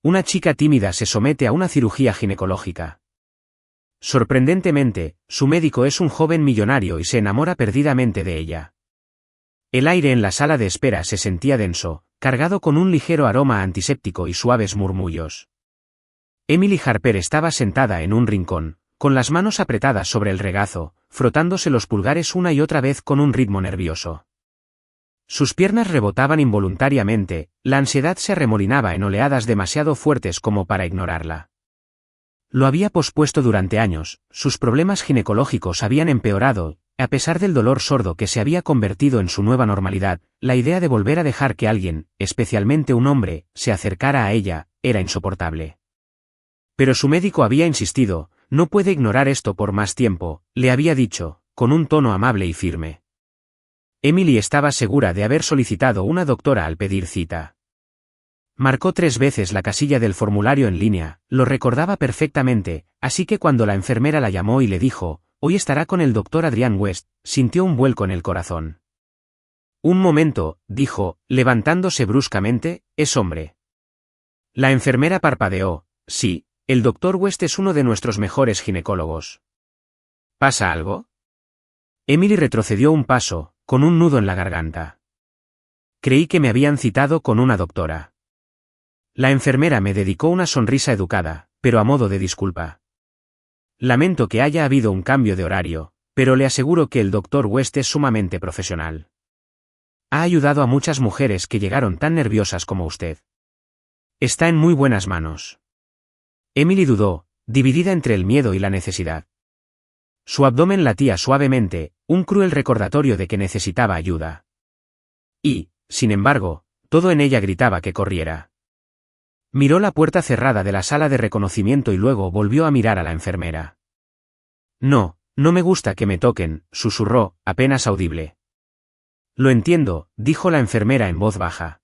Una chica tímida se somete a una cirugía ginecológica. Sorprendentemente, su médico es un joven millonario y se enamora perdidamente de ella. El aire en la sala de espera se sentía denso, cargado con un ligero aroma antiséptico y suaves murmullos. Emily Harper estaba sentada en un rincón, con las manos apretadas sobre el regazo, frotándose los pulgares una y otra vez con un ritmo nervioso. Sus piernas rebotaban involuntariamente, la ansiedad se arremolinaba en oleadas demasiado fuertes como para ignorarla. Lo había pospuesto durante años, sus problemas ginecológicos habían empeorado, a pesar del dolor sordo que se había convertido en su nueva normalidad, la idea de volver a dejar que alguien, especialmente un hombre, se acercara a ella, era insoportable. Pero su médico había insistido, no puede ignorar esto por más tiempo, le había dicho, con un tono amable y firme. Emily estaba segura de haber solicitado una doctora al pedir cita. Marcó 3 veces la casilla del formulario en línea, lo recordaba perfectamente, así que cuando la enfermera la llamó y le dijo, hoy estará con el doctor Adrian West, sintió un vuelco en el corazón. Un momento, dijo, levantándose bruscamente, es hombre. La enfermera parpadeó, sí, el doctor West es uno de nuestros mejores ginecólogos. ¿Pasa algo? Emily retrocedió un paso, con un nudo en la garganta. Creí que me habían citado con una doctora. La enfermera me dedicó una sonrisa educada, pero a modo de disculpa. Lamento que haya habido un cambio de horario, pero le aseguro que el doctor West es sumamente profesional. Ha ayudado a muchas mujeres que llegaron tan nerviosas como usted. Está en muy buenas manos. Emily dudó, dividida entre el miedo y la necesidad. Su abdomen latía suavemente, un cruel recordatorio de que necesitaba ayuda. Y, sin embargo, todo en ella gritaba que corriera. Miró la puerta cerrada de la sala de reconocimiento y luego volvió a mirar a la enfermera. No, no me gusta que me toquen, susurró, apenas audible. Lo entiendo, dijo la enfermera en voz baja.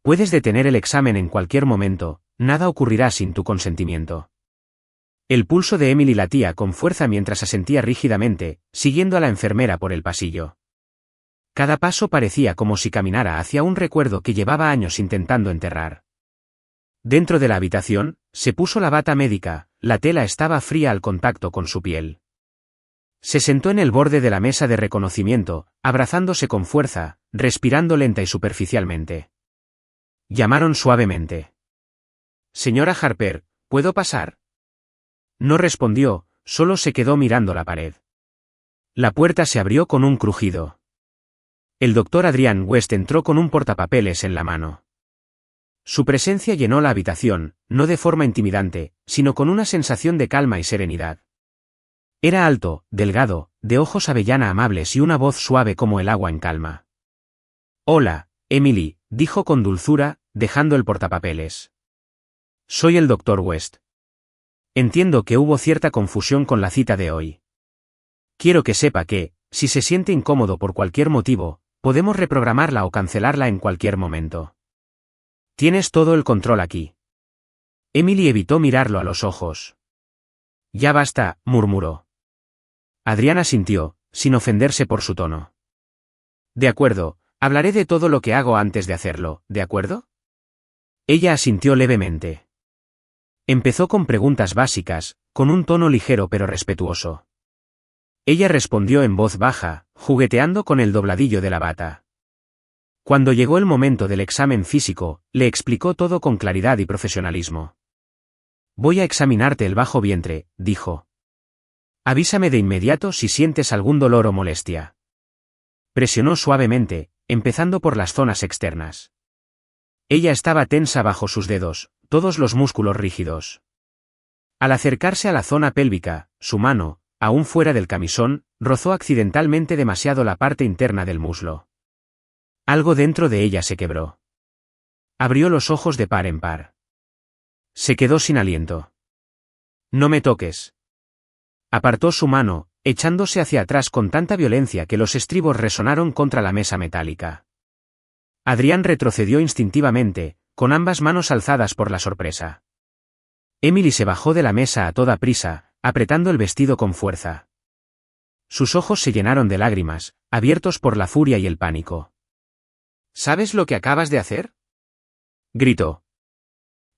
Puedes detener el examen en cualquier momento, nada ocurrirá sin tu consentimiento. El pulso de Emily latía con fuerza mientras asentía rígidamente, siguiendo a la enfermera por el pasillo. Cada paso parecía como si caminara hacia un recuerdo que llevaba años intentando enterrar. Dentro de la habitación, se puso la bata médica, la tela estaba fría al contacto con su piel. Se sentó en el borde de la mesa de reconocimiento, abrazándose con fuerza, respirando lenta y superficialmente. Llamaron suavemente. Señora Harper, ¿puedo pasar? No respondió, solo se quedó mirando la pared. La puerta se abrió con un crujido. El doctor Adrian West entró con un portapapeles en la mano. Su presencia llenó la habitación, no de forma intimidante, sino con una sensación de calma y serenidad. Era alto, delgado, de ojos avellana amables y una voz suave como el agua en calma. Hola, Emily, dijo con dulzura, dejando el portapapeles. Soy el doctor West. Entiendo que hubo cierta confusión con la cita de hoy. Quiero que sepa que, si se siente incómodo por cualquier motivo, podemos reprogramarla o cancelarla en cualquier momento. Tienes todo el control aquí. Emily evitó mirarlo a los ojos. Ya basta, murmuró. Adrián asintió, sin ofenderse por su tono. De acuerdo, hablaré de todo lo que hago antes de hacerlo, ¿de acuerdo? Ella asintió levemente. Empezó con preguntas básicas, con un tono ligero pero respetuoso. Ella respondió en voz baja, jugueteando con el dobladillo de la bata. Cuando llegó el momento del examen físico, le explicó todo con claridad y profesionalismo. Voy a examinarte el bajo vientre, dijo. Avísame de inmediato si sientes algún dolor o molestia. Presionó suavemente, empezando por las zonas externas. Ella estaba tensa bajo sus dedos, todos los músculos rígidos. Al acercarse a la zona pélvica, su mano, aún fuera del camisón, rozó accidentalmente demasiado la parte interna del muslo. Algo dentro de ella se quebró. Abrió los ojos de par en par. Se quedó sin aliento. No me toques. Apartó su mano, echándose hacia atrás con tanta violencia que los estribos resonaron contra la mesa metálica. Adrián retrocedió instintivamente, con ambas manos alzadas por la sorpresa. Emily se bajó de la mesa a toda prisa, apretando el vestido con fuerza. Sus ojos se llenaron de lágrimas, abiertos por la furia y el pánico. ¿Sabes lo que acabas de hacer?, gritó.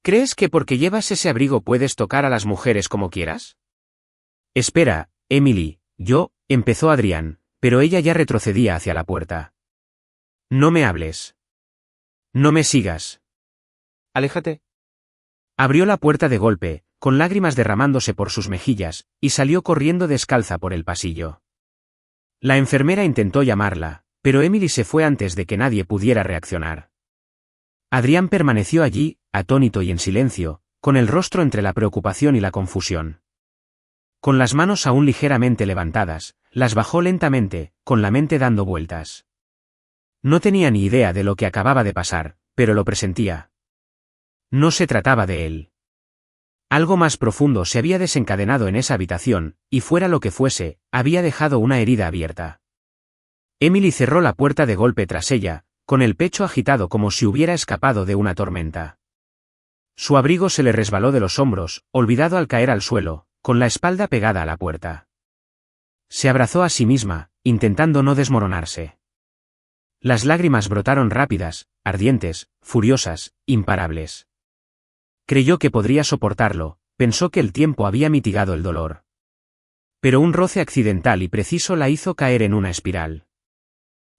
¿Crees que porque llevas ese abrigo puedes tocar a las mujeres como quieras? Espera, Emily, empezó Adrián, pero ella ya retrocedía hacia la puerta. No me hables. No me sigas. Aléjate. Abrió la puerta de golpe, con lágrimas derramándose por sus mejillas, y salió corriendo descalza por el pasillo. La enfermera intentó llamarla, pero Emily se fue antes de que nadie pudiera reaccionar. Adrián permaneció allí, atónito y en silencio, con el rostro entre la preocupación y la confusión. Con las manos aún ligeramente levantadas, las bajó lentamente, con la mente dando vueltas. No tenía ni idea de lo que acababa de pasar, pero lo presentía. No se trataba de él. Algo más profundo se había desencadenado en esa habitación, y fuera lo que fuese, había dejado una herida abierta. Emily cerró la puerta de golpe tras ella, con el pecho agitado como si hubiera escapado de una tormenta. Su abrigo se le resbaló de los hombros, olvidado al caer al suelo, con la espalda pegada a la puerta. Se abrazó a sí misma, intentando no desmoronarse. Las lágrimas brotaron rápidas, ardientes, furiosas, imparables. Creyó que podría soportarlo, pensó que el tiempo había mitigado el dolor. Pero un roce accidental y preciso la hizo caer en una espiral.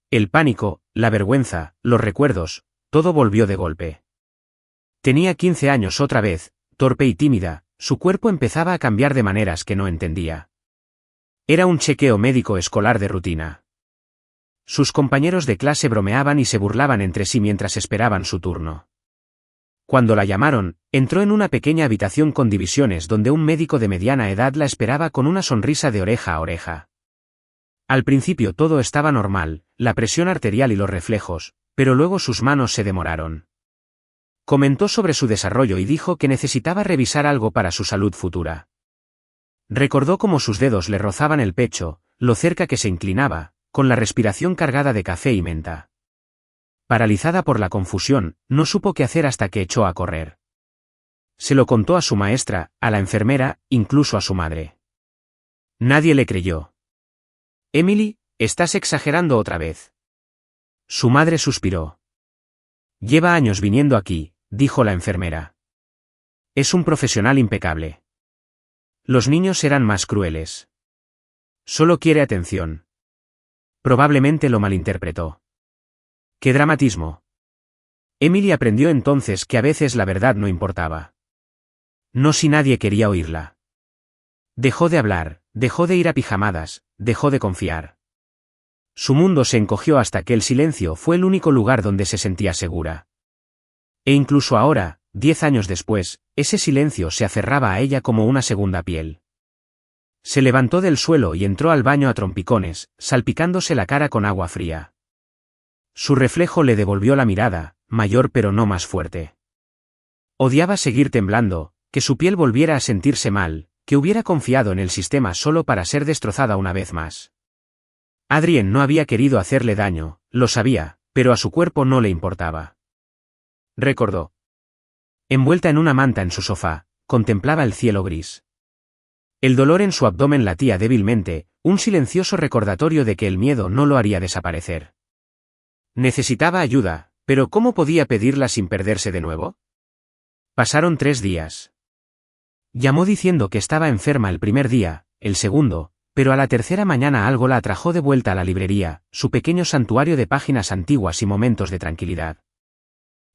El pánico, la vergüenza, los recuerdos, todo volvió de golpe. Tenía 15 años otra vez, torpe y tímida, su cuerpo empezaba a cambiar de maneras que no entendía. Era un chequeo médico escolar de rutina. Sus compañeros de clase bromeaban y se burlaban entre sí mientras esperaban su turno. Cuando la llamaron, entró en una pequeña habitación con divisiones donde un médico de mediana edad la esperaba con una sonrisa de oreja a oreja. Al principio todo estaba normal, la presión arterial y los reflejos, pero luego sus manos se demoraron. Comentó sobre su desarrollo y dijo que necesitaba revisar algo para su salud futura. Recordó cómo sus dedos le rozaban el pecho, lo cerca que se inclinaba, con la respiración cargada de café y menta. Paralizada por la confusión, no supo qué hacer hasta que echó a correr. Se lo contó a su maestra, a la enfermera, incluso a su madre. Nadie le creyó. Emily, estás exagerando otra vez. Su madre suspiró. Lleva años viniendo aquí, dijo la enfermera. Es un profesional impecable. Los niños eran más crueles. Solo quiere atención. Probablemente lo malinterpretó. ¡Qué dramatismo! Emily aprendió entonces que a veces la verdad no importaba. No si nadie quería oírla. Dejó de hablar, dejó de ir a pijamadas, dejó de confiar. Su mundo se encogió hasta que el silencio fue el único lugar donde se sentía segura. E incluso ahora, 10 años después, ese silencio se aferraba a ella como una segunda piel. Se levantó del suelo y entró al baño a trompicones, salpicándose la cara con agua fría. Su reflejo le devolvió la mirada, mayor pero no más fuerte. Odiaba seguir temblando, que su piel volviera a sentirse mal, que hubiera confiado en el sistema solo para ser destrozada una vez más. Adrien no había querido hacerle daño, lo sabía, pero a su cuerpo no le importaba. Recordó. Envuelta en una manta en su sofá, contemplaba el cielo gris. El dolor en su abdomen latía débilmente, un silencioso recordatorio de que el miedo no lo haría desaparecer. Necesitaba ayuda, pero ¿cómo podía pedirla sin perderse de nuevo? Pasaron 3 días. Llamó diciendo que estaba enferma el primer día, el segundo, pero a la tercera mañana algo la atrajo de vuelta a la librería, su pequeño santuario de páginas antiguas y momentos de tranquilidad.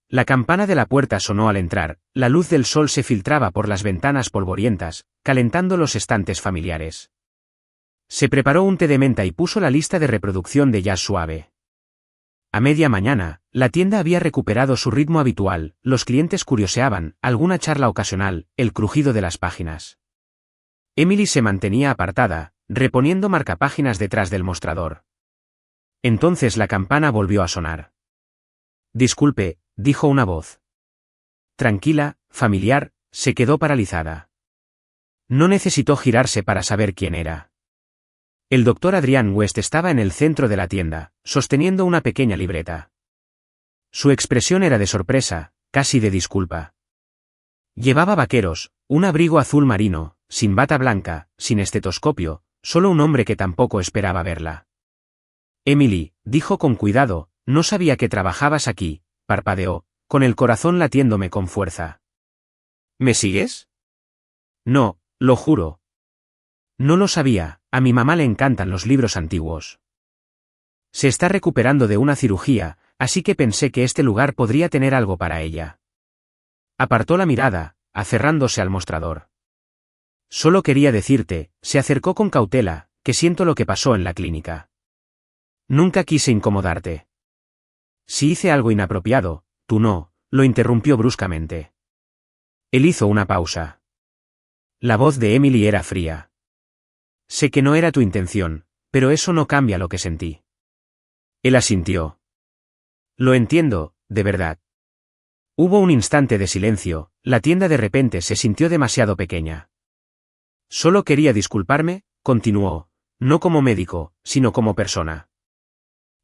La campana de la puerta sonó al entrar, la luz del sol se filtraba por las ventanas polvorientas, calentando los estantes familiares. Se preparó un té de menta y puso la lista de reproducción de jazz suave. A media mañana, la tienda había recuperado su ritmo habitual, los clientes curioseaban, alguna charla ocasional, el crujido de las páginas. Emily se mantenía apartada, reponiendo marcapáginas detrás del mostrador. Entonces la campana volvió a sonar. Disculpe, dijo una voz. Tranquila, familiar, se quedó paralizada. No necesitó girarse para saber quién era. El doctor Adrian West estaba en el centro de la tienda, sosteniendo una pequeña libreta. Su expresión era de sorpresa, casi de disculpa. Llevaba vaqueros, un abrigo azul marino, sin bata blanca, sin estetoscopio, solo un hombre que tampoco esperaba verla. Emily, dijo con cuidado, no sabía que trabajabas aquí, parpadeó, con el corazón latiéndome con fuerza. ¿Me sigues? No, lo juro. No lo sabía, a mi mamá le encantan los libros antiguos. Se está recuperando de una cirugía, así que pensé que este lugar podría tener algo para ella. Apartó la mirada, aferrándose al mostrador. Solo quería decirte, se acercó con cautela, que siento lo que pasó en la clínica. Nunca quise incomodarte. Si hice algo inapropiado, tú no, lo interrumpió bruscamente. Él hizo una pausa. La voz de Emily era fría. Sé que no era tu intención, pero eso no cambia lo que sentí. Él asintió. Lo entiendo, de verdad. Hubo un instante de silencio, la tienda de repente se sintió demasiado pequeña. Solo quería disculparme, continuó, no como médico, sino como persona.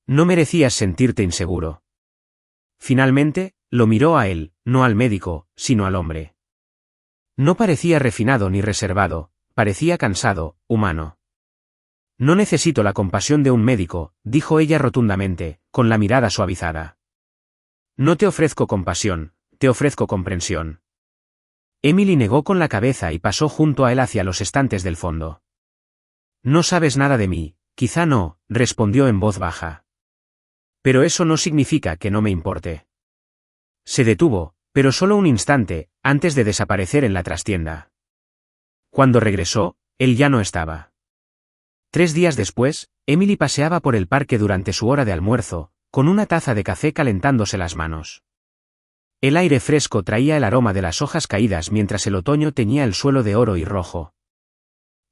No merecías sentirte inseguro. Finalmente, lo miró a él, no al médico, sino al hombre. No parecía refinado ni reservado, parecía cansado, humano. No necesito la compasión de un médico, dijo ella rotundamente, con la mirada suavizada. No te ofrezco compasión, te ofrezco comprensión. Emily negó con la cabeza y pasó junto a él hacia los estantes del fondo. No sabes nada de mí, quizá no, respondió en voz baja. Pero eso no significa que no me importe. Se detuvo, pero solo un instante, antes de desaparecer en la trastienda. Cuando regresó, él ya no estaba. 3 días después, Emily paseaba por el parque durante su hora de almuerzo, con una taza de café calentándose las manos. El aire fresco traía el aroma de las hojas caídas mientras el otoño teñía el suelo de oro y rojo.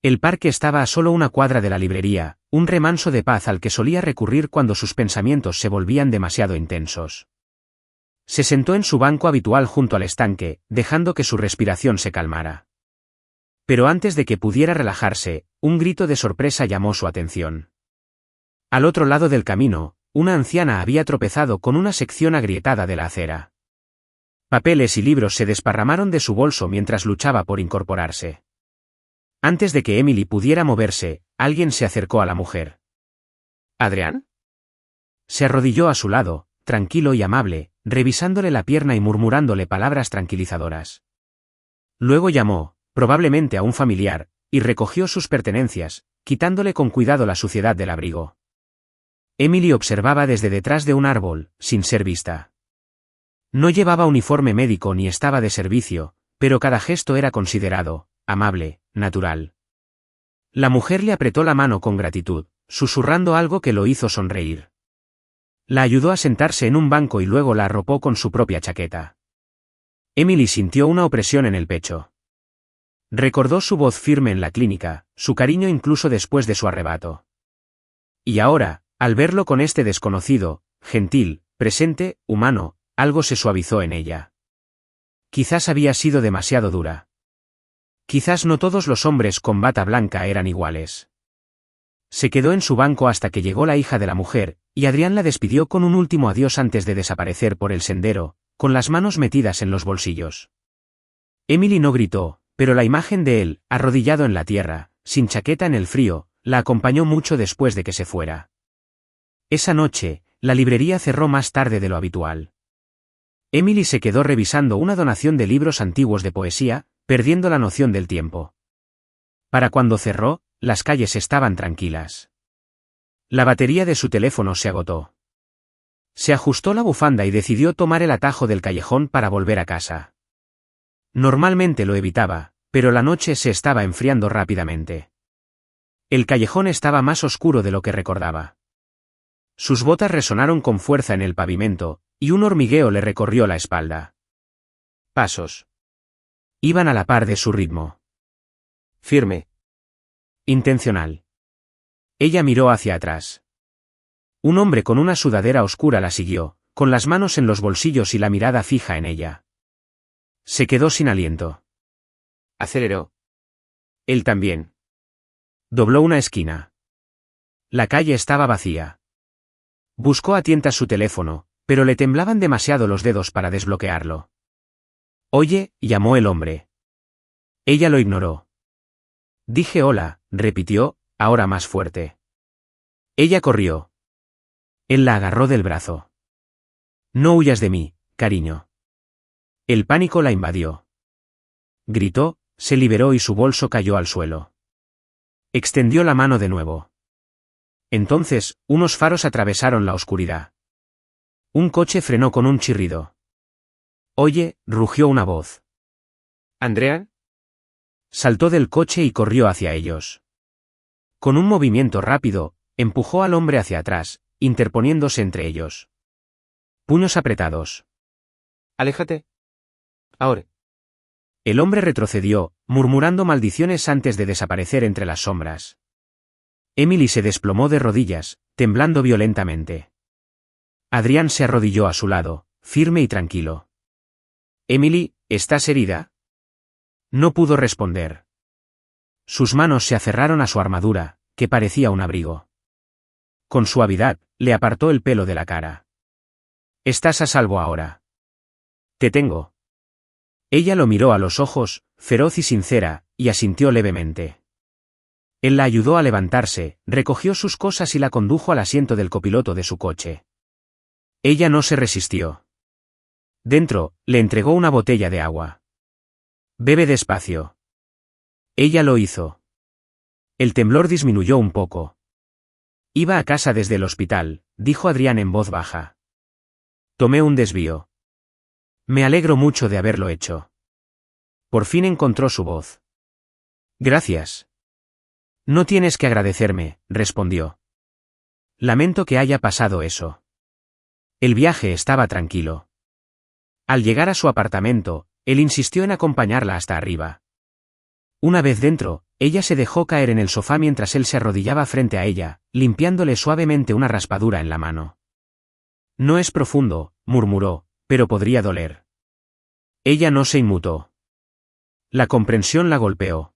El parque estaba a solo una cuadra de la librería, un remanso de paz al que solía recurrir cuando sus pensamientos se volvían demasiado intensos. Se sentó en su banco habitual junto al estanque, dejando que su respiración se calmara. Pero antes de que pudiera relajarse, un grito de sorpresa llamó su atención. Al otro lado del camino, una anciana había tropezado con una sección agrietada de la acera. Papeles y libros se desparramaron de su bolso mientras luchaba por incorporarse. Antes de que Emily pudiera moverse, alguien se acercó a la mujer. ¿Adrián? Se arrodilló a su lado, tranquilo y amable, revisándole la pierna y murmurándole palabras tranquilizadoras. Luego llamó, probablemente a un familiar, y recogió sus pertenencias, quitándole con cuidado la suciedad del abrigo. Emily observaba desde detrás de un árbol, sin ser vista. No llevaba uniforme médico ni estaba de servicio, pero cada gesto era considerado, amable, natural. La mujer le apretó la mano con gratitud, susurrando algo que lo hizo sonreír. La ayudó a sentarse en un banco y luego la arropó con su propia chaqueta. Emily sintió una opresión en el pecho. Recordó su voz firme en la clínica, su cariño incluso después de su arrebato. Y ahora, al verlo con este desconocido, gentil, presente, humano, algo se suavizó en ella. Quizás había sido demasiado dura. Quizás no todos los hombres con bata blanca eran iguales. Se quedó en su banco hasta que llegó la hija de la mujer, y Adrián la despidió con un último adiós antes de desaparecer por el sendero, con las manos metidas en los bolsillos. Emily no gritó, pero la imagen de él, arrodillado en la tierra, sin chaqueta en el frío, la acompañó mucho después de que se fuera. Esa noche, la librería cerró más tarde de lo habitual. Emily se quedó revisando una donación de libros antiguos de poesía, perdiendo la noción del tiempo. Para cuando cerró, las calles estaban tranquilas. La batería de su teléfono se agotó. Se ajustó la bufanda y decidió tomar el atajo del callejón para volver a casa. Normalmente lo evitaba, pero la noche se estaba enfriando rápidamente. El callejón estaba más oscuro de lo que recordaba. Sus botas resonaron con fuerza en el pavimento, y un hormigueo le recorrió la espalda. Pasos. Iban a la par de su ritmo. Firme. Intencional. Ella miró hacia atrás. Un hombre con una sudadera oscura la siguió, con las manos en los bolsillos y la mirada fija en ella. Se quedó sin aliento. Aceleró. Él también. Dobló una esquina. La calle estaba vacía. Buscó a tientas su teléfono, pero le temblaban demasiado los dedos para desbloquearlo. Oye, llamó el hombre. Ella lo ignoró. Dije hola, repitió, ahora más fuerte. Ella corrió. Él la agarró del brazo. No huyas de mí, cariño. El pánico la invadió. Gritó, se liberó y su bolso cayó al suelo. Extendió la mano de nuevo. Entonces, unos faros atravesaron la oscuridad. Un coche frenó con un chirrido. «Oye», rugió una voz. ¿Andrea?» Saltó del coche y corrió hacia ellos. Con un movimiento rápido, empujó al hombre hacia atrás, interponiéndose entre ellos. Puños apretados. «Aléjate. Ahora». El hombre retrocedió, murmurando maldiciones antes de desaparecer entre las sombras. Emily se desplomó de rodillas, temblando violentamente. Adrián se arrodilló a su lado, firme y tranquilo. «Emily, ¿estás herida?» No pudo responder. Sus manos se aferraron a su armadura, que parecía un abrigo. Con suavidad, le apartó el pelo de la cara. «Estás a salvo ahora. Te tengo». Ella lo miró a los ojos, feroz y sincera, y asintió levemente. Él la ayudó a levantarse, recogió sus cosas y la condujo al asiento del copiloto de su coche. Ella no se resistió. Dentro, le entregó una botella de agua. «Bebe despacio». Ella lo hizo. El temblor disminuyó un poco. «Iba a casa desde el hospital», dijo Adrián en voz baja. «Tomé un desvío. Me alegro mucho de haberlo hecho». Por fin encontró su voz. «Gracias». «No tienes que agradecerme», respondió. «Lamento que haya pasado eso». El viaje estaba tranquilo. Al llegar a su apartamento, él insistió en acompañarla hasta arriba. Una vez dentro, ella se dejó caer en el sofá mientras él se arrodillaba frente a ella, limpiándole suavemente una raspadura en la mano. «No es profundo», murmuró, «pero podría doler». Ella no se inmutó. La comprensión la golpeó.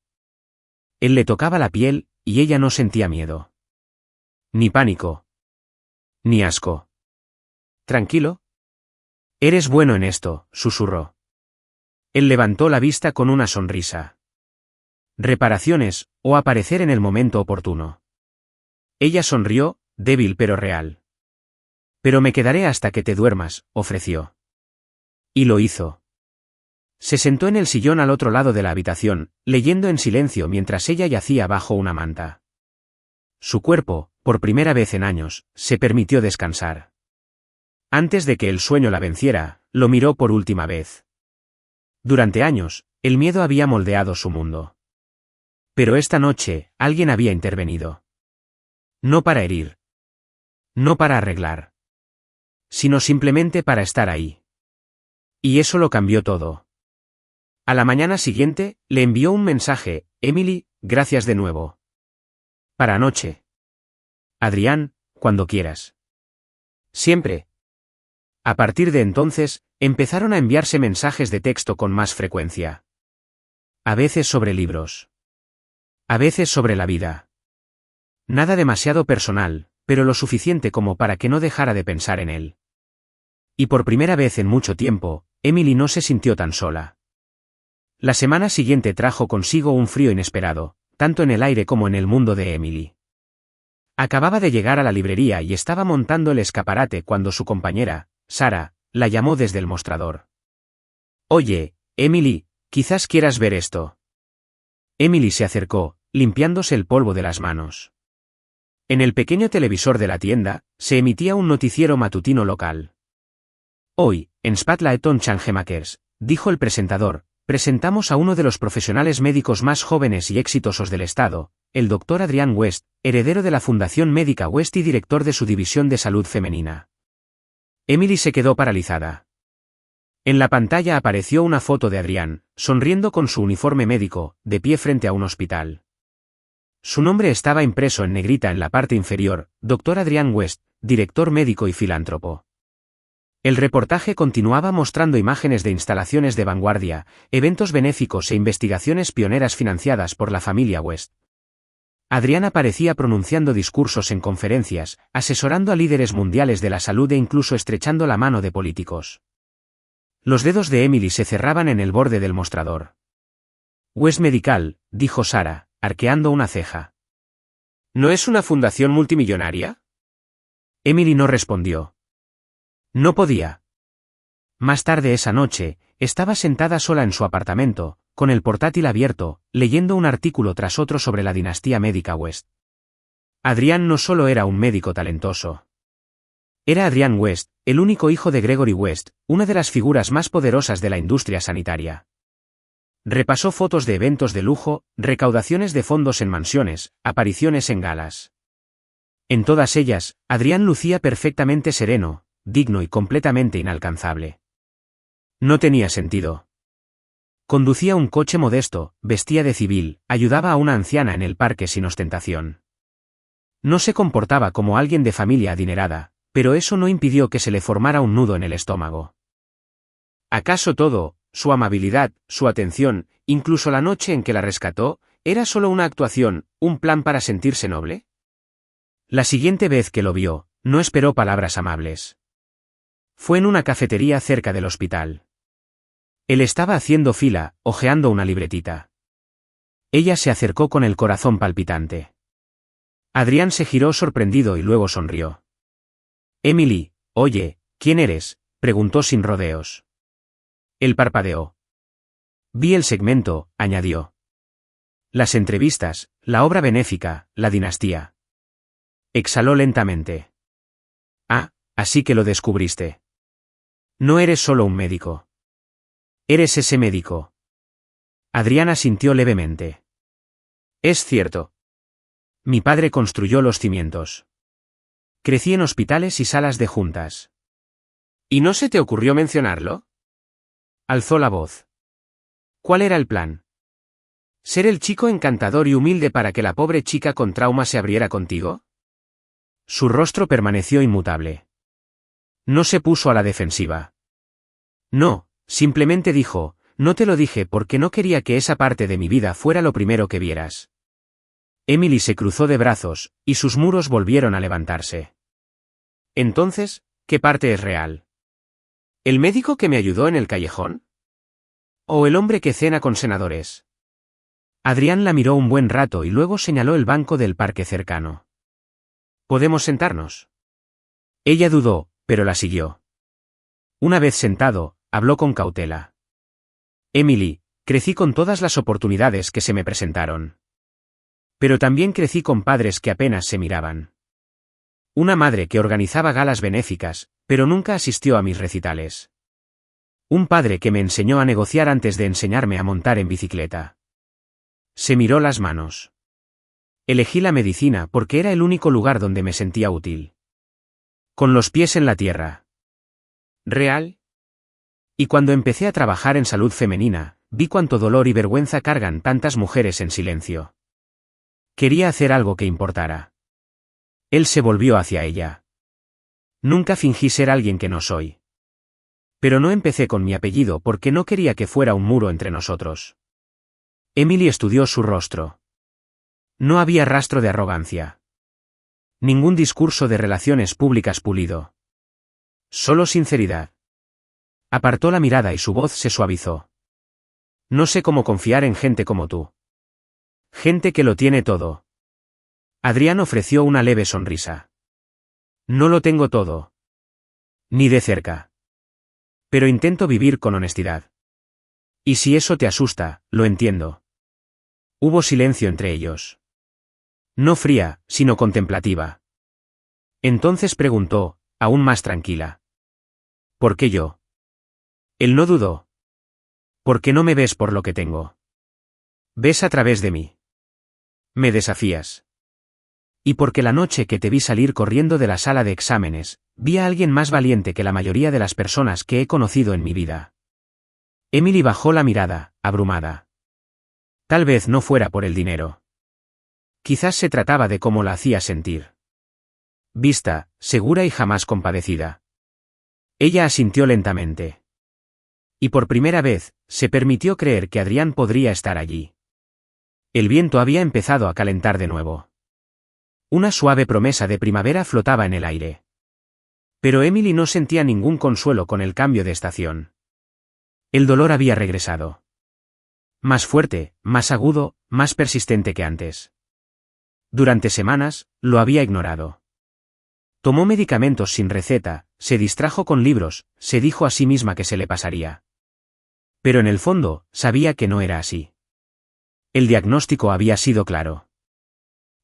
Él le tocaba la piel, y ella no sentía miedo. Ni pánico. Ni asco. «¿Tranquilo?» «Eres bueno en esto», susurró. Él levantó la vista con una sonrisa. «Reparaciones, o aparecer en el momento oportuno». Ella sonrió, débil pero real. «Pero me quedaré hasta que te duermas», ofreció. Y lo hizo. Se sentó en el sillón al otro lado de la habitación, leyendo en silencio mientras ella yacía bajo una manta. Su cuerpo, por primera vez en años, se permitió descansar. Antes de que el sueño la venciera, lo miró por última vez. Durante años, el miedo había moldeado su mundo. Pero esta noche, alguien había intervenido. No para herir. No para arreglar. Sino simplemente para estar ahí. Y eso lo cambió todo. A la mañana siguiente, le envió un mensaje: «Emily, gracias de nuevo. Para anoche. Adrián, cuando quieras. Siempre». A partir de entonces, empezaron a enviarse mensajes de texto con más frecuencia. A veces sobre libros. A veces sobre la vida. Nada demasiado personal, pero lo suficiente como para que no dejara de pensar en él. Y por primera vez en mucho tiempo, Emily no se sintió tan sola. La semana siguiente trajo consigo un frío inesperado, tanto en el aire como en el mundo de Emily. Acababa de llegar a la librería y estaba montando el escaparate cuando su compañera, Sara, la llamó desde el mostrador. «Oye, Emily, quizás quieras ver esto». Emily se acercó, limpiándose el polvo de las manos. En el pequeño televisor de la tienda, se emitía un noticiero matutino local. «Hoy, en Spotlight on Changemakers», dijo el presentador, «presentamos a uno de los profesionales médicos más jóvenes y exitosos del estado, el Dr. Adrián West, heredero de la Fundación Médica West y director de su división de salud femenina». Emily se quedó paralizada. En la pantalla apareció una foto de Adrián, sonriendo con su uniforme médico, de pie frente a un hospital. Su nombre estaba impreso en negrita en la parte inferior: Dr. Adrián West, director médico y filántropo. El reportaje continuaba mostrando imágenes de instalaciones de vanguardia, eventos benéficos e investigaciones pioneras financiadas por la familia West. Adrián aparecía pronunciando discursos en conferencias, asesorando a líderes mundiales de la salud e incluso estrechando la mano de políticos. Los dedos de Emily se cerraban en el borde del mostrador. «West Medical», dijo Sara, arqueando una ceja. «¿No es una fundación multimillonaria?» Emily no respondió. No podía. Más tarde esa noche, estaba sentada sola en su apartamento, con el portátil abierto, leyendo un artículo tras otro sobre la dinastía médica West. Adrian no solo era un médico talentoso. Era Adrian West, el único hijo de Gregory West, una de las figuras más poderosas de la industria sanitaria. Repasó fotos de eventos de lujo, recaudaciones de fondos en mansiones, apariciones en galas. En todas ellas, Adrian lucía perfectamente sereno, digno y completamente inalcanzable. No tenía sentido. Conducía un coche modesto, vestía de civil, ayudaba a una anciana en el parque sin ostentación. No se comportaba como alguien de familia adinerada, pero eso no impidió que se le formara un nudo en el estómago. ¿Acaso todo, su amabilidad, su atención, incluso la noche en que la rescató, era solo una actuación, un plan para sentirse noble? La siguiente vez que lo vio, no esperó palabras amables. Fue en una cafetería cerca del hospital. Él estaba haciendo fila, hojeando una libretita. Ella se acercó con el corazón palpitante. Adrian se giró sorprendido y luego sonrió. Emily, oye, ¿quién eres?, preguntó sin rodeos. Él parpadeó. Vi el segmento, añadió. Las entrevistas, la obra benéfica, la dinastía. Exhaló lentamente. Ah, así que lo descubriste. No eres solo un médico. Eres ese médico. Adriana asintió levemente. Es cierto. Mi padre construyó los cimientos. Crecí en hospitales y salas de juntas. ¿Y no se te ocurrió mencionarlo? Alzó la voz. ¿Cuál era el plan? ¿Ser el chico encantador y humilde para que la pobre chica con trauma se abriera contigo? Su rostro permaneció inmutable. No se puso a la defensiva. No, simplemente dijo, no te lo dije porque no quería que esa parte de mi vida fuera lo primero que vieras. Emily se cruzó de brazos, y sus muros volvieron a levantarse. Entonces, ¿qué parte es real? ¿El médico que me ayudó en el callejón? ¿O el hombre que cena con senadores? Adrián la miró un buen rato y luego señaló el banco del parque cercano. ¿Podemos sentarnos? Ella dudó, pero la siguió. Una vez sentado, habló con cautela. Emily, crecí con todas las oportunidades que se me presentaron. Pero también crecí con padres que apenas se miraban. Una madre que organizaba galas benéficas, pero nunca asistió a mis recitales. Un padre que me enseñó a negociar antes de enseñarme a montar en bicicleta. Se miró las manos. Elegí la medicina porque era el único lugar donde me sentía útil. Con los pies en la tierra. ¿Real? Y cuando empecé a trabajar en salud femenina, vi cuánto dolor y vergüenza cargan tantas mujeres en silencio. Quería hacer algo que importara. Él se volvió hacia ella. Nunca fingí ser alguien que no soy. Pero no empecé con mi apellido porque no quería que fuera un muro entre nosotros. Emily estudió su rostro. No había rastro de arrogancia. Ningún discurso de relaciones públicas pulido. Solo sinceridad. Apartó la mirada y su voz se suavizó. No sé cómo confiar en gente como tú. Gente que lo tiene todo. Adrián ofreció una leve sonrisa. No lo tengo todo. Ni de cerca. Pero intento vivir con honestidad. Y si eso te asusta, lo entiendo. Hubo silencio entre ellos. No fría, sino contemplativa. Entonces preguntó, aún más tranquila. ¿Por qué yo? Él no dudó. ¿Por qué no me ves por lo que tengo? Ves a través de mí. Me desafías. Y porque la noche que te vi salir corriendo de la sala de exámenes, vi a alguien más valiente que la mayoría de las personas que he conocido en mi vida. Emily bajó la mirada, abrumada. Tal vez no fuera por el dinero. Quizás se trataba de cómo la hacía sentir. Vista, segura y jamás compadecida. Ella asintió lentamente. Y por primera vez, se permitió creer que Adrián podría estar allí. El viento había empezado a calentar de nuevo. Una suave promesa de primavera flotaba en el aire. Pero Emily no sentía ningún consuelo con el cambio de estación. El dolor había regresado. Más fuerte, más agudo, más persistente que antes. Durante semanas, lo había ignorado. Tomó medicamentos sin receta, se distrajo con libros, se dijo a sí misma que se le pasaría. Pero en el fondo, sabía que no era así. El diagnóstico había sido claro.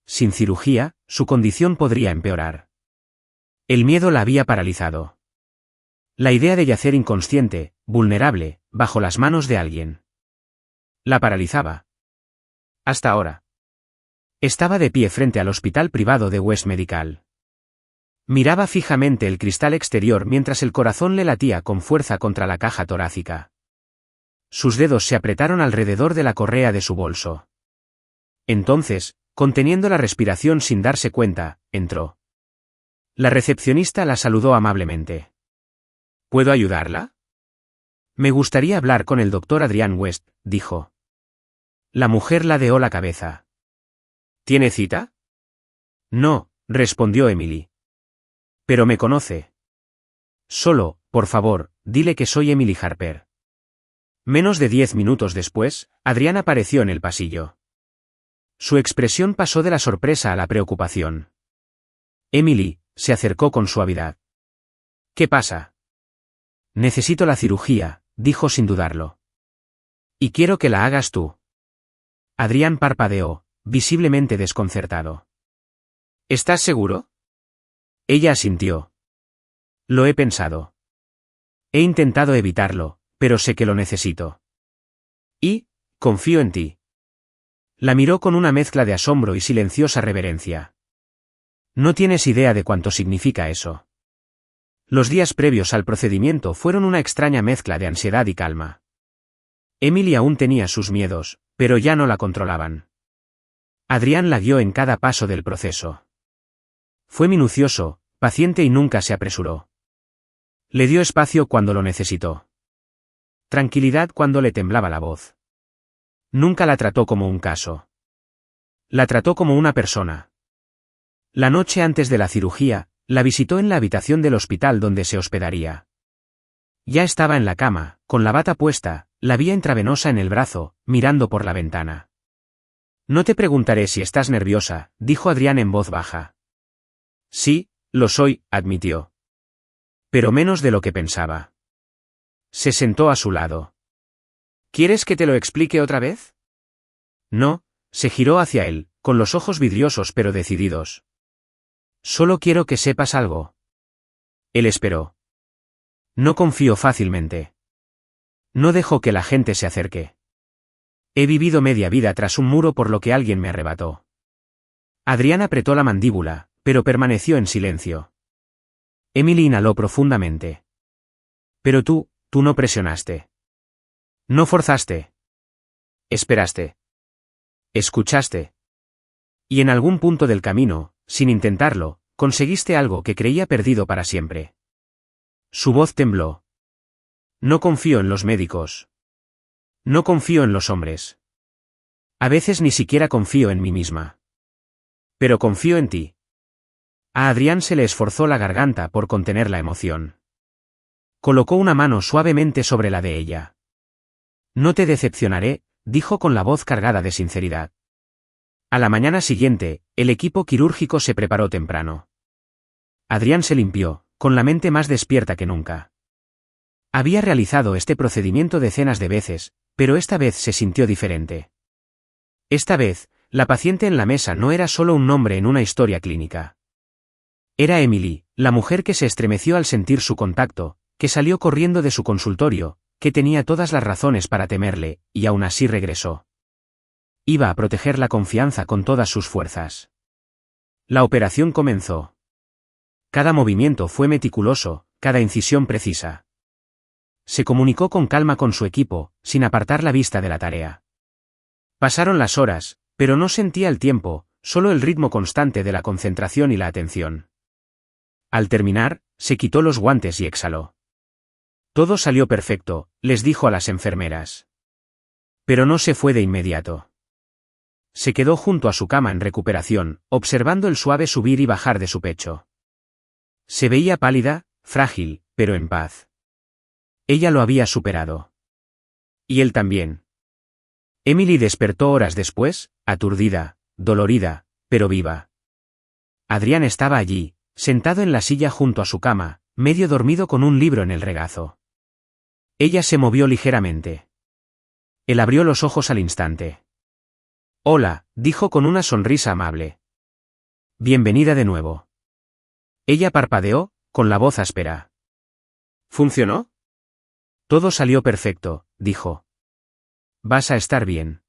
Sin cirugía, su condición podría empeorar. El miedo la había paralizado. La idea de yacer inconsciente, vulnerable, bajo las manos de alguien. La paralizaba. Hasta ahora. Estaba de pie frente al hospital privado de West Medical. Miraba fijamente el cristal exterior mientras el corazón le latía con fuerza contra la caja torácica. Sus dedos se apretaron alrededor de la correa de su bolso. Entonces, conteniendo la respiración sin darse cuenta, entró. La recepcionista la saludó amablemente. ¿Puedo ayudarla? Me gustaría hablar con el doctor Adrian West, dijo. La mujer ladeó la cabeza. ¿Tiene cita? No, respondió Emily. Pero me conoce. Solo, por favor, dile que soy Emily Harper. Menos de 10 minutos después, Adrian apareció en el pasillo. Su expresión pasó de la sorpresa a la preocupación. Emily se acercó con suavidad. ¿Qué pasa? Necesito la cirugía, dijo sin dudarlo. Y quiero que la hagas tú. Adrian parpadeó, visiblemente desconcertado. ¿Estás seguro? Ella asintió. Lo he pensado. He intentado evitarlo, pero sé que lo necesito. Y, confío en ti. La miró con una mezcla de asombro y silenciosa reverencia. No tienes idea de cuánto significa eso. Los días previos al procedimiento fueron una extraña mezcla de ansiedad y calma. Emily aún tenía sus miedos, pero ya no la controlaban. Adrian la guió en cada paso del proceso. Fue minucioso, paciente y nunca se apresuró. Le dio espacio cuando lo necesitó. Tranquilidad cuando le temblaba la voz. Nunca la trató como un caso. La trató como una persona. La noche antes de la cirugía, la visitó en la habitación del hospital donde se hospedaría. Ya estaba en la cama, con la bata puesta, la vía intravenosa en el brazo, mirando por la ventana. No te preguntaré si estás nerviosa, dijo Adrian en voz baja. Sí, lo soy, admitió. Pero menos de lo que pensaba. Se sentó a su lado. ¿Quieres que te lo explique otra vez? No, se giró hacia él, con los ojos vidriosos pero decididos. Solo quiero que sepas algo. Él esperó. No confío fácilmente. No dejo que la gente se acerque. He vivido media vida tras un muro por lo que alguien me arrebató. Adrian apretó la mandíbula, pero permaneció en silencio. Emily inhaló profundamente. Pero tú no presionaste. No forzaste. Esperaste. Escuchaste. Y en algún punto del camino, sin intentarlo, conseguiste algo que creía perdido para siempre. Su voz tembló. No confío en los médicos. No confío en los hombres. A veces ni siquiera confío en mí misma. Pero confío en ti. A Adrian se le esforzó la garganta por contener la emoción. Colocó una mano suavemente sobre la de ella. No te decepcionaré, dijo con la voz cargada de sinceridad. A la mañana siguiente, el equipo quirúrgico se preparó temprano. Adrian se limpió, con la mente más despierta que nunca. Había realizado este procedimiento decenas de veces, pero esta vez se sintió diferente. Esta vez, la paciente en la mesa no era solo un nombre en una historia clínica. Era Emily, la mujer que se estremeció al sentir su contacto, que salió corriendo de su consultorio, que tenía todas las razones para temerle, y aún así regresó. Iba a proteger la confianza con todas sus fuerzas. La operación comenzó. Cada movimiento fue meticuloso, cada incisión precisa. Se comunicó con calma con su equipo, sin apartar la vista de la tarea. Pasaron las horas, pero no sentía el tiempo, solo el ritmo constante de la concentración y la atención. Al terminar, se quitó los guantes y exhaló. Todo salió perfecto, les dijo a las enfermeras. Pero no se fue de inmediato. Se quedó junto a su cama en recuperación, observando el suave subir y bajar de su pecho. Se veía pálida, frágil, pero en paz. Ella lo había superado. Y él también. Emily despertó horas después, aturdida, dolorida, pero viva. Adrian estaba allí, sentado en la silla junto a su cama, medio dormido con un libro en el regazo. Ella se movió ligeramente. Él abrió los ojos al instante. Hola, dijo con una sonrisa amable. Bienvenida de nuevo. Ella parpadeó, con la voz áspera. ¿Funcionó? Todo salió perfecto, dijo. Vas a estar bien.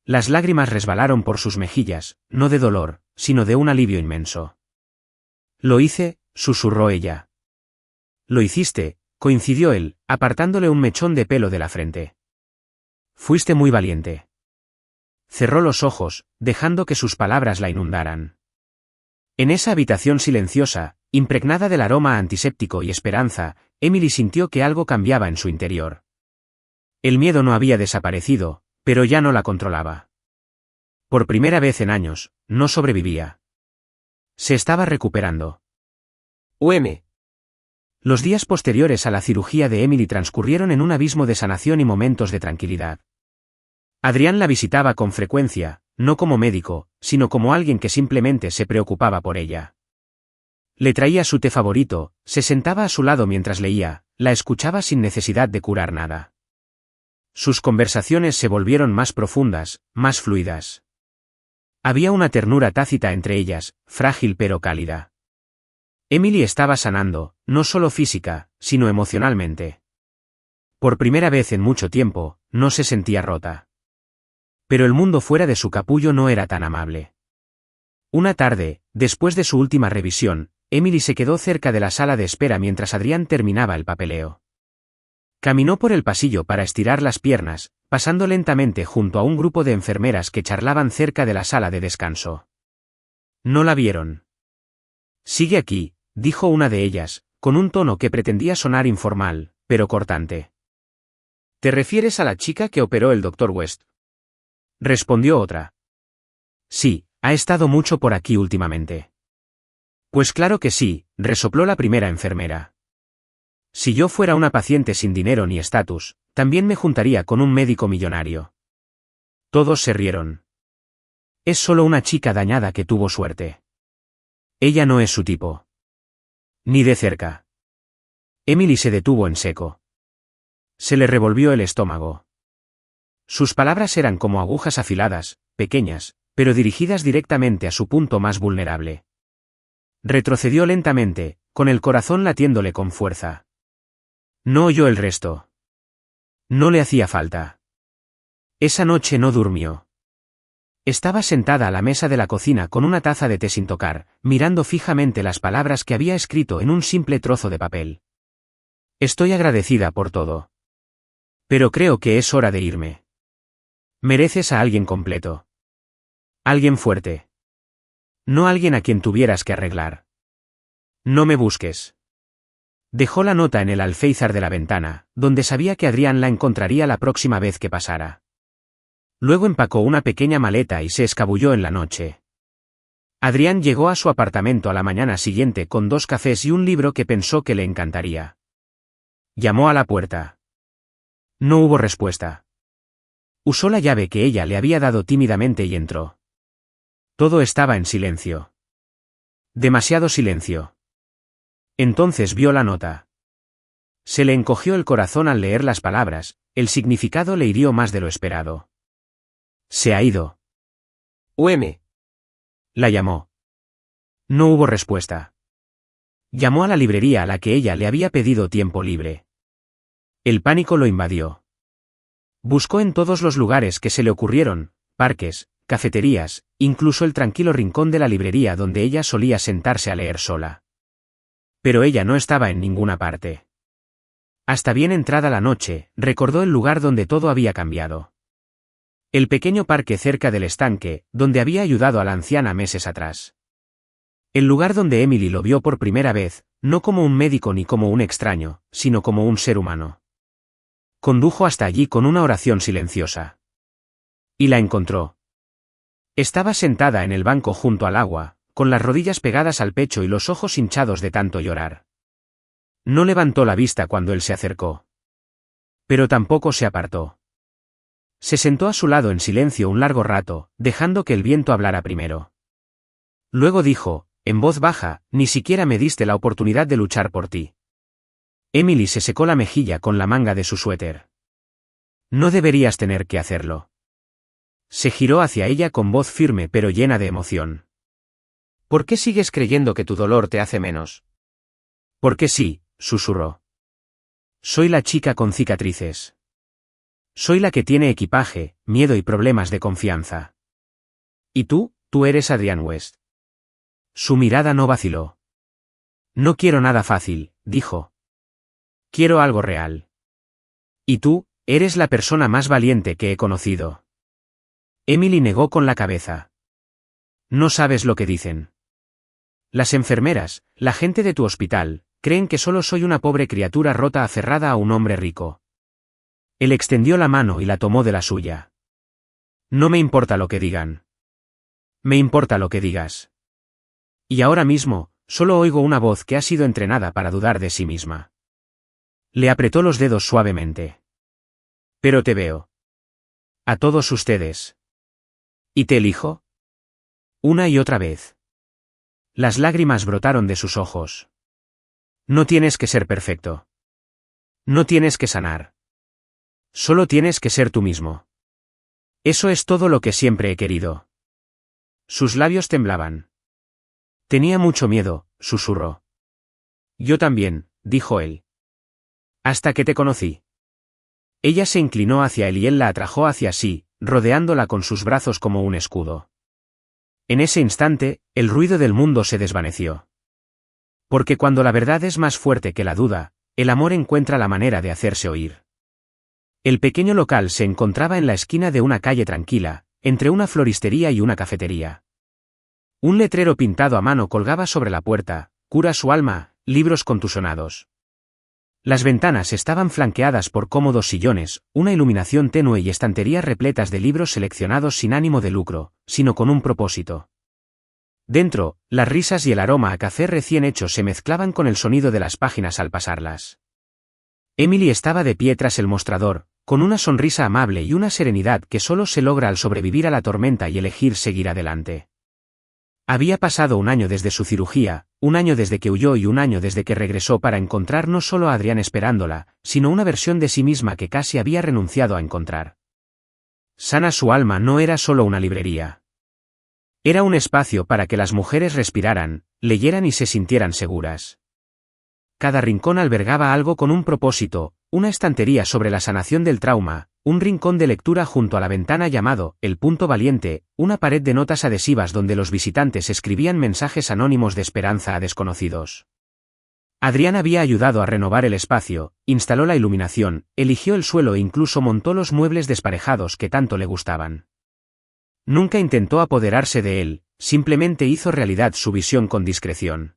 Las lágrimas resbalaron por sus mejillas, no de dolor, sino de un alivio inmenso. Lo hice, susurró ella. Lo hiciste, coincidió él, apartándole un mechón de pelo de la frente. Fuiste muy valiente. Cerró los ojos, dejando que sus palabras la inundaran. En esa habitación silenciosa, impregnada del aroma antiséptico y esperanza, Emily sintió que algo cambiaba en su interior. El miedo no había desaparecido, pero ya no la controlaba. Por primera vez en años, no sobrevivía. Se estaba recuperando. Los días posteriores a la cirugía de Emily transcurrieron en un abismo de sanación y momentos de tranquilidad. Adrián la visitaba con frecuencia, no como médico, sino como alguien que simplemente se preocupaba por ella. Le traía su té favorito, se sentaba a su lado mientras leía, la escuchaba sin necesidad de curar nada. Sus conversaciones se volvieron más profundas, más fluidas. Había una ternura tácita entre ellas, frágil pero cálida. Emily estaba sanando, no solo física, sino emocionalmente. Por primera vez en mucho tiempo, no se sentía rota. Pero el mundo fuera de su capullo no era tan amable. Una tarde, después de su última revisión, Emily se quedó cerca de la sala de espera mientras Adrián terminaba el papeleo. Caminó por el pasillo para estirar las piernas, pasando lentamente junto a un grupo de enfermeras que charlaban cerca de la sala de descanso. No la vieron. Sigue aquí, dijo una de ellas, con un tono que pretendía sonar informal, pero cortante. ¿Te refieres a la chica que operó el Dr. West? Respondió otra. Sí, ha estado mucho por aquí últimamente. Pues claro que sí, resopló la primera enfermera. Si yo fuera una paciente sin dinero ni estatus, también me juntaría con un médico millonario. Todos se rieron. Es solo una chica dañada que tuvo suerte. Ella no es su tipo. Ni de cerca. Emily se detuvo en seco. Se le revolvió el estómago. Sus palabras eran como agujas afiladas, pequeñas, pero dirigidas directamente a su punto más vulnerable. Retrocedió lentamente, con el corazón latiéndole con fuerza. No oyó el resto. No le hacía falta. Esa noche no durmió. Estaba sentada a la mesa de la cocina con una taza de té sin tocar, mirando fijamente las palabras que había escrito en un simple trozo de papel. Estoy agradecida por todo. Pero creo que es hora de irme. Mereces a alguien completo. Alguien fuerte. No alguien a quien tuvieras que arreglar. No me busques. Dejó la nota en el alféizar de la ventana, donde sabía que Adrián la encontraría la próxima vez que pasara. Luego empacó una pequeña maleta y se escabulló en la noche. Adrián llegó a su apartamento a la mañana siguiente con 2 cafés y un libro que pensó que le encantaría. Llamó a la puerta. No hubo respuesta. Usó la llave que ella le había dado tímidamente y entró. Todo estaba en silencio. Demasiado silencio. Entonces vio la nota. Se le encogió el corazón al leer las palabras, el significado le hirió más de lo esperado. Se ha ido. La llamó. No hubo respuesta. Llamó a la librería a la que ella le había pedido tiempo libre. El pánico lo invadió. Buscó en todos los lugares que se le ocurrieron, parques, cafeterías, incluso el tranquilo rincón de la librería donde ella solía sentarse a leer sola. Pero ella no estaba en ninguna parte. Hasta bien entrada la noche, recordó el lugar donde todo había cambiado. El pequeño parque cerca del estanque, donde había ayudado a la anciana meses atrás. El lugar donde Emily lo vio por primera vez, no como un médico ni como un extraño, sino como un ser humano. Condujo hasta allí con una oración silenciosa. Y la encontró. Estaba sentada en el banco junto al agua, con las rodillas pegadas al pecho y los ojos hinchados de tanto llorar. No levantó la vista cuando él se acercó. Pero tampoco se apartó. Se sentó a su lado en silencio un largo rato, dejando que el viento hablara primero. Luego dijo, en voz baja, ni siquiera me diste la oportunidad de luchar por ti. Emily se secó la mejilla con la manga de su suéter. No deberías tener que hacerlo. Se giró hacia ella con voz firme pero llena de emoción. ¿Por qué sigues creyendo que tu dolor te hace menos? Porque sí, susurró. Soy la chica con cicatrices. Soy la que tiene equipaje, miedo y problemas de confianza. ¿Y tú? Tú eres Adrian West. Su mirada no vaciló. No quiero nada fácil, dijo. Quiero algo real. Y tú, eres la persona más valiente que he conocido. Emily negó con la cabeza. No sabes lo que dicen. Las enfermeras, la gente de tu hospital, creen que solo soy una pobre criatura rota aferrada a un hombre rico. Él extendió la mano y la tomó de la suya. No me importa lo que digan. Me importa lo que digas. Y ahora mismo, solo oigo una voz que ha sido entrenada para dudar de sí misma. Le apretó los dedos suavemente. Pero te veo. A todos ustedes. ¿Y te elijo? Una y otra vez. Las lágrimas brotaron de sus ojos. No tienes que ser perfecto. No tienes que sanar. Solo tienes que ser tú mismo. Eso es todo lo que siempre he querido. Sus labios temblaban. Tenía mucho miedo, susurró. Yo también, dijo él. Hasta que te conocí. Ella se inclinó hacia él y él la atrajo hacia sí, rodeándola con sus brazos como un escudo. En ese instante, el ruido del mundo se desvaneció. Porque cuando la verdad es más fuerte que la duda, el amor encuentra la manera de hacerse oír. El pequeño local se encontraba en la esquina de una calle tranquila, entre una floristería y una cafetería. Un letrero pintado a mano colgaba sobre la puerta: cura su alma, libros contusionados. Las ventanas estaban flanqueadas por cómodos sillones, una iluminación tenue y estanterías repletas de libros seleccionados sin ánimo de lucro, sino con un propósito. Dentro, las risas y el aroma a café recién hecho se mezclaban con el sonido de las páginas al pasarlas. Emily estaba de pie tras el mostrador, con una sonrisa amable y una serenidad que solo se logra al sobrevivir a la tormenta y elegir seguir adelante. Había pasado un año desde su cirugía, un año desde que huyó y un año desde que regresó para encontrar no solo a Adrián esperándola, sino una versión de sí misma que casi había renunciado a encontrar. Sana su alma no era solo una librería. Era un espacio para que las mujeres respiraran, leyeran y se sintieran seguras. Cada rincón albergaba algo con un propósito: una estantería sobre la sanación del trauma, un rincón de lectura junto a la ventana llamado El Punto Valiente, una pared de notas adhesivas donde los visitantes escribían mensajes anónimos de esperanza a desconocidos. Adrián había ayudado a renovar el espacio, instaló la iluminación, eligió el suelo e incluso montó los muebles desparejados que tanto le gustaban. Nunca intentó apoderarse de él, simplemente hizo realidad su visión con discreción.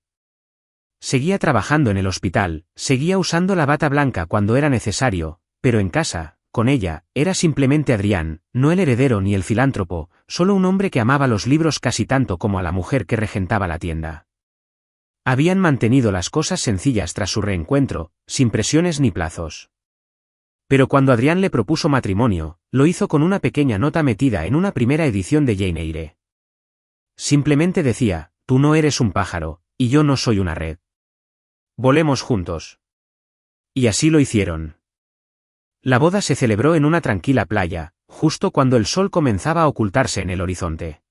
Seguía trabajando en el hospital, seguía usando la bata blanca cuando era necesario, pero en casa, con ella, era simplemente Adrián, no el heredero ni el filántropo, solo un hombre que amaba los libros casi tanto como a la mujer que regentaba la tienda. Habían mantenido las cosas sencillas tras su reencuentro, sin presiones ni plazos. Pero cuando Adrián le propuso matrimonio, lo hizo con una pequeña nota metida en una primera edición de Jane Eyre. Simplemente decía: tú no eres un pájaro, y yo no soy una red. Volemos juntos. Y así lo hicieron. La boda se celebró en una tranquila playa, justo cuando el sol comenzaba a ocultarse en el horizonte.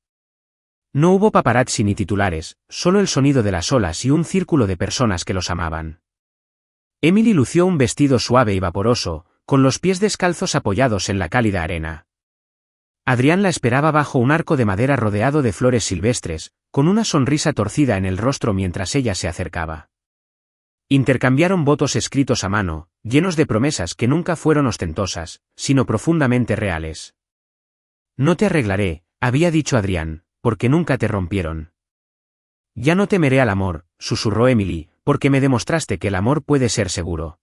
No hubo paparazzi ni titulares, solo el sonido de las olas y un círculo de personas que los amaban. Emily lució un vestido suave y vaporoso, con los pies descalzos apoyados en la cálida arena. Adrián la esperaba bajo un arco de madera rodeado de flores silvestres, con una sonrisa torcida en el rostro mientras ella se acercaba. Intercambiaron votos escritos a mano, llenos de promesas que nunca fueron ostentosas, sino profundamente reales. No te arreglaré, había dicho Adrián, porque nunca te rompieron. Ya no temeré al amor, susurró Emily, porque me demostraste que el amor puede ser seguro.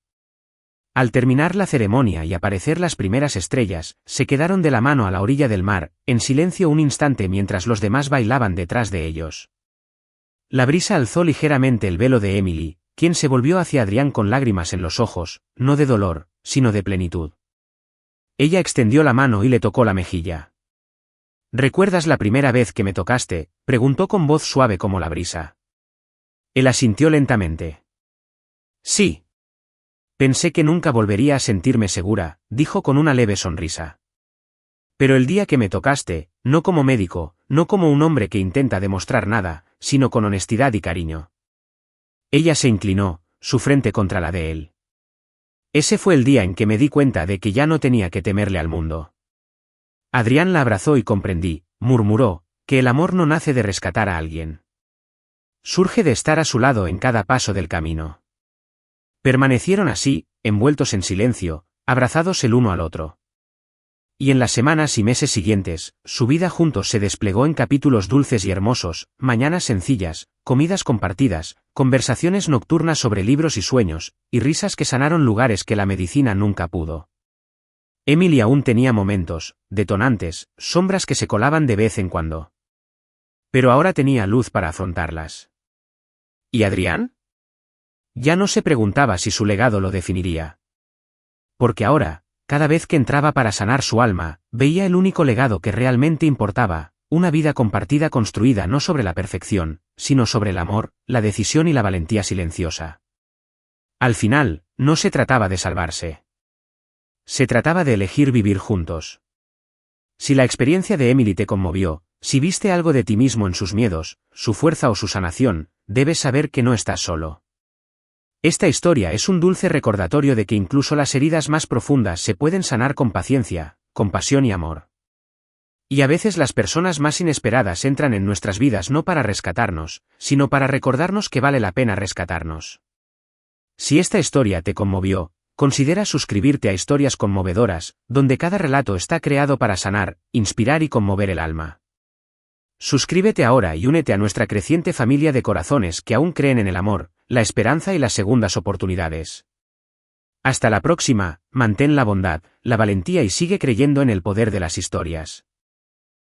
Al terminar la ceremonia y aparecer las primeras estrellas, se quedaron de la mano a la orilla del mar, en silencio un instante mientras los demás bailaban detrás de ellos. La brisa alzó ligeramente el velo de Emily, quien se volvió hacia Adrián con lágrimas en los ojos, no de dolor, sino de plenitud. Ella extendió la mano y le tocó la mejilla. ¿Recuerdas la primera vez que me tocaste?, preguntó con voz suave como la brisa. Él asintió lentamente. Sí. Pensé que nunca volvería a sentirme segura, dijo con una leve sonrisa. Pero el día que me tocaste, no como médico, no como un hombre que intenta demostrar nada, sino con honestidad y cariño. Ella se inclinó, su frente contra la de él. Ese fue el día en que me di cuenta de que ya no tenía que temerle al mundo. Adrián la abrazó y comprendí, murmuró, que el amor no nace de rescatar a alguien. Surge de estar a su lado en cada paso del camino. Permanecieron así, envueltos en silencio, abrazados el uno al otro. Y en las semanas y meses siguientes, su vida juntos se desplegó en capítulos dulces y hermosos, mañanas sencillas, comidas compartidas, conversaciones nocturnas sobre libros y sueños, y risas que sanaron lugares que la medicina nunca pudo. Emily aún tenía momentos, detonantes, sombras que se colaban de vez en cuando. Pero ahora tenía luz para afrontarlas. ¿Y Adrián? Ya no se preguntaba si su legado lo definiría. Porque ahora, cada vez que entraba para sanar su alma, veía el único legado que realmente importaba, una vida compartida construida no sobre la perfección, sino sobre el amor, la decisión y la valentía silenciosa. Al final, no se trataba de salvarse. Se trataba de elegir vivir juntos. Si la experiencia de Emily te conmovió, si viste algo de ti mismo en sus miedos, su fuerza o su sanación, debes saber que no estás solo. Esta historia es un dulce recordatorio de que incluso las heridas más profundas se pueden sanar con paciencia, compasión y amor. Y a veces las personas más inesperadas entran en nuestras vidas no para rescatarnos, sino para recordarnos que vale la pena rescatarnos. Si esta historia te conmovió, considera suscribirte a Historias Conmovedoras, donde cada relato está creado para sanar, inspirar y conmover el alma. Suscríbete ahora y únete a nuestra creciente familia de corazones que aún creen en el amor, la esperanza y las segundas oportunidades. Hasta la próxima, mantén la bondad, la valentía y sigue creyendo en el poder de las historias.